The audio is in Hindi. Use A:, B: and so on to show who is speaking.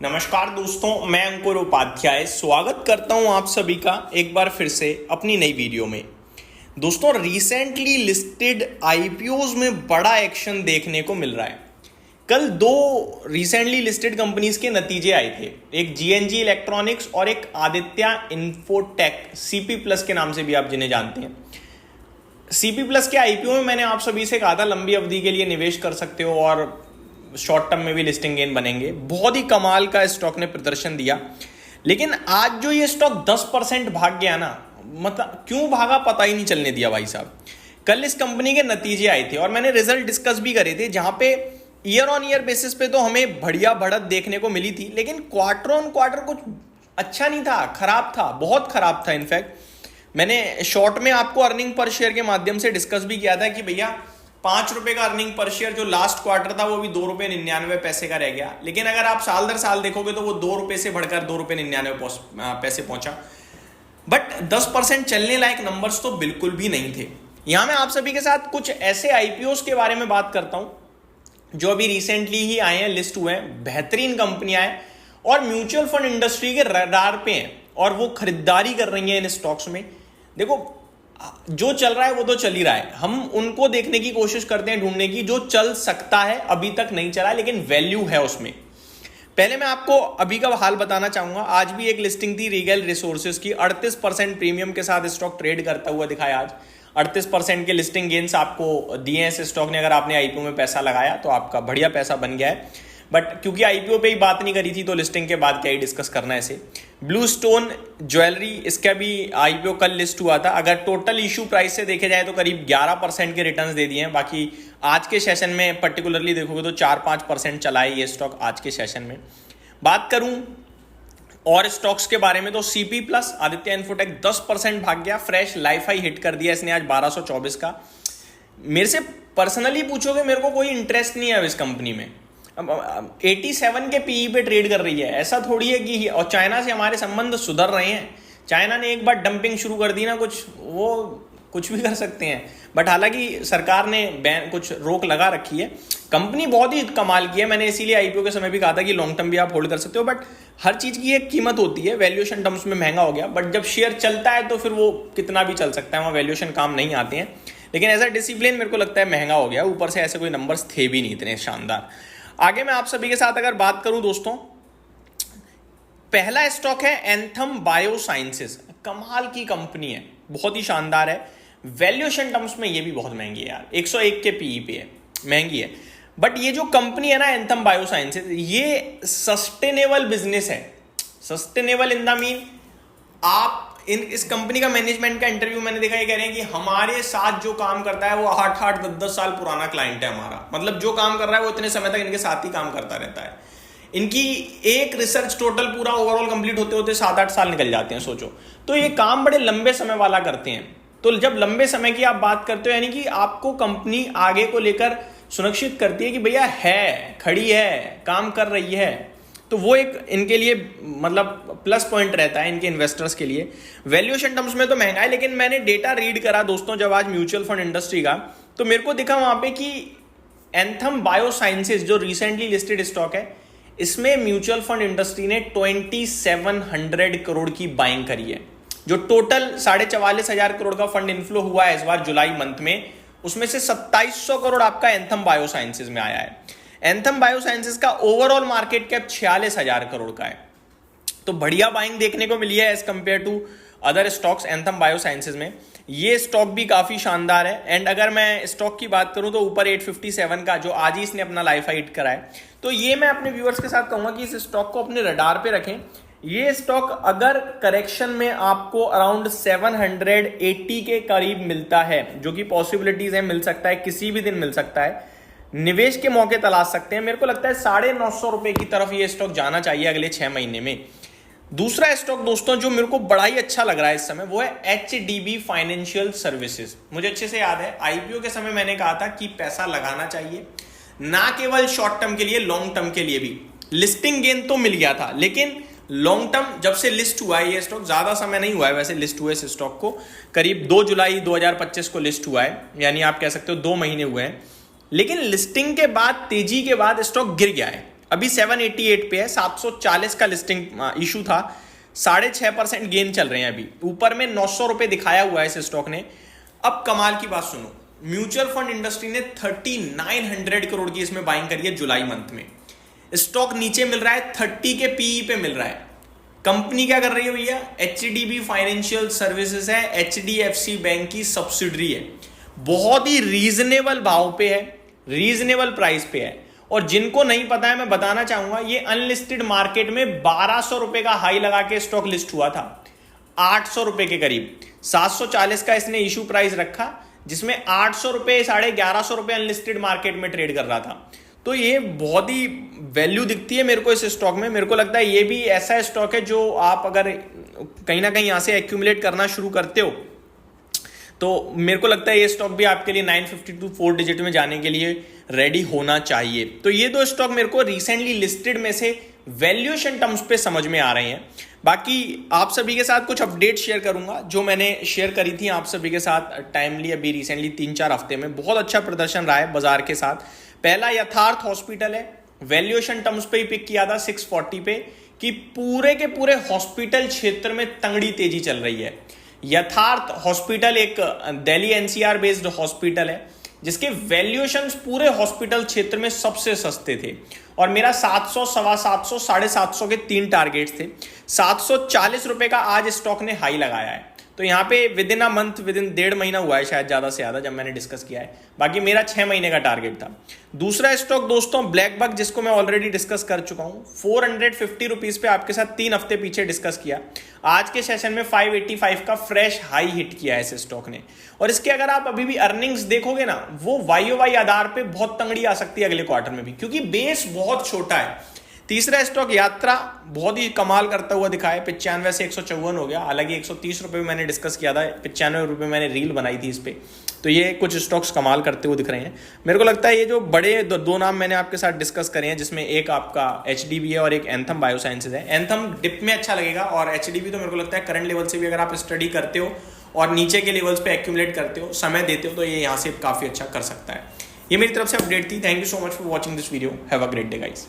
A: नमस्कार दोस्तों, मैं अंकुर उपाध्याय स्वागत करता हूं आप सभी का एक बार फिर से अपनी नई वीडियो में। दोस्तों, रिसेंटली लिस्टेड आईपीओज में बड़ा एक्शन देखने को मिल रहा है। कल दो रिसेंटली लिस्टेड कंपनीज के नतीजे आए थे, एक जीएनजी इलेक्ट्रॉनिक्स और एक आदित्य इन्फोटेक, सीपी प्लस के नाम से भी आप जिन्हें जानते हैं। सीपी प्लस के आईपीओ में मैंने आप सभी से कहा था लंबी अवधि के लिए निवेश कर सकते हो और शॉर्ट टर्म में भी लिस्टिंग गेन बनेंगे। बहुत ही कमाल का स्टॉक ने प्रदर्शन दिया, लेकिन आज जो ये स्टॉक 10% भाग गया ना, मतलब क्यों भागा पता ही नहीं चलने दिया भाई साहब। कल इस कंपनी के नतीजे आए थे और मैंने रिजल्ट डिस्कस भी करे थे, जहां पे ईयर ऑन ईयर बेसिस पे तो हमें बढ़िया बढ़त देखने को मिली थी, लेकिन क्वार्टर ऑन क्वार्टर कुछ अच्छा नहीं था, खराब था, बहुत खराब था। इनफैक्ट मैंने शॉर्ट में आपको अर्निंग पर शेयर के माध्यम से डिस्कस भी किया था कि भैया 5 रुपए का अर्निंग पर शेयर जो लास्ट क्वार्टर था वो भी 2 रुपए 99 पैसे का रह गया। लेकिन अगर आप साल दर साल देखोगे तो वो 2 रुपए से बढ़कर 2 रुपए 99 पैसे पहुंचा। बट 10% चलने लायक नंबर्स तो बिल्कुल भी नहीं थे। यहां मैं आप सभी के साथ कुछ ऐसे आईपीओस के बारे में बात करता हूं जो अभी रिसेंटली ही आए हैं, लिस्ट हुए हैं, बेहतरीन कंपनियां हैं और म्यूचुअल फंड इंडस्ट्री के रडार पे हैं और वो खरीदारी कर रही है इन स्टॉक्स में। देखो, जो चल रहा है वो तो चल ही रहा है, हम उनको देखने की कोशिश करते हैं, ढूंढने की जो चल सकता है, अभी तक नहीं चला लेकिन वैल्यू है उसमें। पहले मैं आपको अभी का हाल बताना चाहूंगा। आज भी एक लिस्टिंग थी रीगल रिसोर्सेज की, 38% प्रीमियम के साथ स्टॉक ट्रेड करता हुआ दिखाया आज। 38% के लिस्टिंग गेन्स आपको दिए हैं इस स्टॉक ने। अगर आपने आईपीओ में पैसा लगाया तो आपका बढ़िया पैसा बन गया है, बट क्योंकि आईपीओ पे ही बात नहीं करी थी तो लिस्टिंग के बाद क्या ही डिस्कस करना है इसे। ब्लू स्टोन ज्वेलरी, इसका भी आईपीओ कल लिस्ट हुआ था। अगर टोटल इशू प्राइस से देखे जाए तो करीब 11% के रिटर्न्स दे दिए हैं। बाकी आज के सेशन में पर्टिकुलरली देखोगे तो 4-5% चला है ये स्टॉक आज के सेशन में। बात करूं और स्टॉक्स के बारे में तो सीपी प्लस, आदित्य इन्फोटेक 10% भाग गया, फ्रेश लाइफ हाई हिट कर दिया इसने आज 1224 का। मेरे से पर्सनली पूछोगे, मेरे को कोई इंटरेस्ट नहीं है अब इस कंपनी में। 87 के पीई पे ट्रेड कर रही है, ऐसा थोड़ी है कि, और चाइना से हमारे संबंध सुधर रहे हैं। चाइना ने एक बार डंपिंग शुरू कर दी ना, कुछ भी कर सकते हैं। बट हालांकि सरकार ने बैन कुछ रोक लगा रखी है। कंपनी बहुत ही कमाल की है, मैंने इसीलिए आईपीओ के समय भी कहा था कि लॉन्ग टर्म भी आप होल्ड कर सकते हो, बट हर चीज की एक कीमत होती है। वैल्यूएशन टर्म्स में महंगा हो गया, बट जब शेयर चलता है तो फिर वो कितना भी चल सकता है, वहाँ वैल्यूएशन काम नहीं आते हैं। लेकिन एज अ डिसिप्लिन मेरे को लगता है महंगा हो गया, ऊपर से ऐसे कोई नंबर्स थे भी नहीं इतने शानदार। आगे मैं आप सभी के साथ अगर बात करूं दोस्तों, पहला स्टॉक है एंथम बायोसाइंसेस। कमाल की कंपनी है, बहुत ही शानदार है। वैल्यूएशन टर्म्स में ये भी बहुत महंगी है यार, 101 के पीई पे है, महंगी है। बट ये जो कंपनी है ना एंथम बायोसाइंसेस, ये सस्टेनेबल बिजनेस है। सस्टेनेबल इन द मीन, आप इस कंपनी का मैनेजमेंट का इंटरव्यू मैंने देखा, ये कह रहे हैं कि हमारे साथ जो काम करता है वो 8-8, 10-10 साल पुराना क्लाइंट है हमारा। मतलब जो काम कर रहा है वो इतने समय तक इनके साथ ही काम करता रहता है। इनकी एक रिसर्च टोटल पूरा ओवरऑल कंप्लीट होते होते 7-8 साल निकल जाते हैं, सोचो। तो ये काम बड़े लंबे समय वाला करते हैं। तो जब लंबे समय की आप बात करते हो, यानी कि आपको कंपनी आगे को लेकर सुनिश्चित करती है कि भैया है, खड़ी है, काम कर रही है, तो वो एक इनके लिए मतलब प्लस पॉइंट रहता है इनके इन्वेस्टर्स के लिए। वैल्यूएशन टर्म्स में तो महंगा है, लेकिन मैंने डेटा रीड करा दोस्तों जब आज म्यूचुअल फंड इंडस्ट्री का, तो मेरे को दिखा वहां पे कि एंथम बायोसाइंसेस जो रिसेंटली लिस्टेड स्टॉक है, इसमें म्यूचुअल फंड इंडस्ट्री ने 2700 करोड़ की बाइंग करी है। जो टोटल 44,500 करोड़ का फंड इनफ्लो हुआ है इस बार जुलाई मंथ में, उसमें से 2700 करोड़ आपका एंथम बायोसाइंसेस में आया है। एंथम बायोसाइंसेस का ओवरऑल मार्केट कैप 46,000 करोड़ का है। तो बढ़िया बाइंग देखने को मिली है as compared to other stocks Anthem Biosciences में। ये स्टॉक भी काफी शानदार है। एंड अगर मैं स्टॉक की बात करूं तो ऊपर 857 का जो आज ही इसने अपना लाइफ हाई हिट करा है। तो ये मैं अपने व्यूअर्स के साथ कहूंगा कि इस स्टॉक को अपने रडार पे रखें। ये स्टॉक अगर करेक्शन में आपको अराउंड 780 के करीब मिलता है, जो कि पॉसिबिलिटीज है, मिल सकता है, किसी भी दिन मिल सकता है, निवेश के मौके तलाश सकते हैं। मेरे को लगता है 950 रुपए की तरफ ये स्टॉक जाना चाहिए अगले 6 महीने में। दूसरा स्टॉक दोस्तों जो मेरे को बड़ा ही अच्छा लग रहा है इस समय, वो है एचडीबी फाइनेंशियल सर्विसेज। मुझे अच्छे से याद है आईपीओ के समय मैंने कहा था कि पैसा लगाना चाहिए, ना केवल शॉर्ट टर्म के लिए, लॉन्ग टर्म के लिए भी। लिस्टिंग गेन तो मिल गया था, लेकिन लॉन्ग टर्म जब से लिस्ट हुआ है ये स्टॉक, ज्यादा समय नहीं हुआ है वैसे लिस्ट हुए इस स्टॉक को, करीब 2 जुलाई 2025 को लिस्ट हुआ है, यानी आप कह सकते हो 2 महीने हुए हैं। लेकिन लिस्टिंग के बाद, तेजी के बाद स्टॉक गिर गया है। अभी 788 पे है, 740 का लिस्टिंग इशू था, 6.5% गेन चल रहे हैं अभी, ऊपर में 900 रुपए दिखाया हुआ है इस स्टॉक ने। अब कमाल की बात सुनो, म्यूचुअल फंड इंडस्ट्री ने 3900 करोड़ की इसमें बाइंग करी है जुलाई मंथ में। स्टॉक नीचे मिल रहा है 30 के पीई पे मिल रहा है। कंपनी क्या कर रही है भैया? एचडीबी फाइनेंशियल सर्विसेज है, एचडीएफसी बैंक की सब्सिडरी है, बहुत ही रीजनेबल भाव पे है, रीजनेबल प्राइस पे है। और जिनको नहीं पता है मैं बताना चाहूंगा, ये अनलिस्टेड मार्केट में 1200 रुपए का हाई लगा के स्टॉक लिस्ट हुआ था, 800 रुपए के करीब। 740 का इसने इशू प्राइस रखा, जिसमें 800 रुपए 1150 रुपए अनलिस्टेड मार्केट में ट्रेड कर रहा था। तो ये बहुत ही वैल्यू दिखती है मेरे को इस स्टॉक में। मेरे को लगता है ये भी ऐसा स्टॉक है जो आप अगर कहीं ना कहीं यहां से एक्यूमुलेट करना शुरू करते हो तो मेरे को लगता है ये स्टॉक भी आपके लिए 950 टू 4 डिजिट में जाने के लिए रेडी होना चाहिए। तो ये दो स्टॉक मेरे को रिसेंटली लिस्टेड में से वैल्यूएशन टर्म्स पे समझ में आ रहे हैं। बाकी आप सभी के साथ कुछ अपडेट शेयर करूंगा जो मैंने शेयर करी थी आप सभी के साथ टाइमली अभी रिसेंटली 3-4 हफ्ते में। बहुत अच्छा प्रदर्शन रहा है बाजार के साथ। पहला यथार्थ हॉस्पिटल है, वैल्यूएशन टर्म्स पे ही पिक किया था 640 पे, कि पूरे के पूरे हॉस्पिटल क्षेत्र में तंगड़ी तेजी चल रही है। यथार्थ हॉस्पिटल एक दिल्ली एनसीआर बेस्ड हॉस्पिटल है जिसके वैल्यूएशंस पूरे हॉस्पिटल क्षेत्र में सबसे सस्ते थे, और मेरा 700, 750, 750 के 3 टारगेट्स थे। 740 रुपए का आज स्टॉक ने हाई लगाया है। तो यहाँ पे with in a month, with in 1.5 महीना हुआ है शायद ज्यादा से ज्यादा जब मैंने डिस्कस किया है। बाकी मेरा 6 महीने का टारगेट था। दूसरा स्टॉक दोस्तों ब्लैक बक, जिसको मैं ऑलरेडी डिस्कस कर चुका हूँ, 450 रुपीज पे आपके साथ 3 हफ्ते पीछे डिस्कस किया। आज के सेशन में 585 का फ्रेश हाई हिट किया है इस स्टॉक ने। और इसके अगर आप अभी भी अर्निंग्स देखोगे ना, वो वाई आधार पे बहुत तंगड़ी आ सकती है अगले क्वार्टर में भी, क्योंकि बेस बहुत छोटा है। तीसरा स्टॉक यात्रा बहुत ही कमाल करता हुआ दिखा है, 95 से 154 हो गया। हालांकि 130 रुपए मैंने डिस्कस किया था, 95 रुपए मैंने रील बनाई थी इस पे। तो ये कुछ स्टॉक्स कमाल करते हुए दिख रहे हैं। मेरे को लगता है ये जो बड़े दो नाम मैंने आपके साथ डिस्कस करे हैं, जिसमें एक आपका एचडीबी है और एक एंथम बायोसाइंसेज है। एंथम डिप में अच्छा लगेगा, और एचडीबी तो मेरे को लगता है करंट लेवल से भी अगर आप स्टडी करते हो और नीचे के लेवल्स पे एक्यूमुलेट करते हो, समय देते हो, तो ये यहाँ से काफी अच्छा कर सकता है। ये मेरी तरफ से अपडेट थी। Thank you so much for watching this video. Have a great day guys.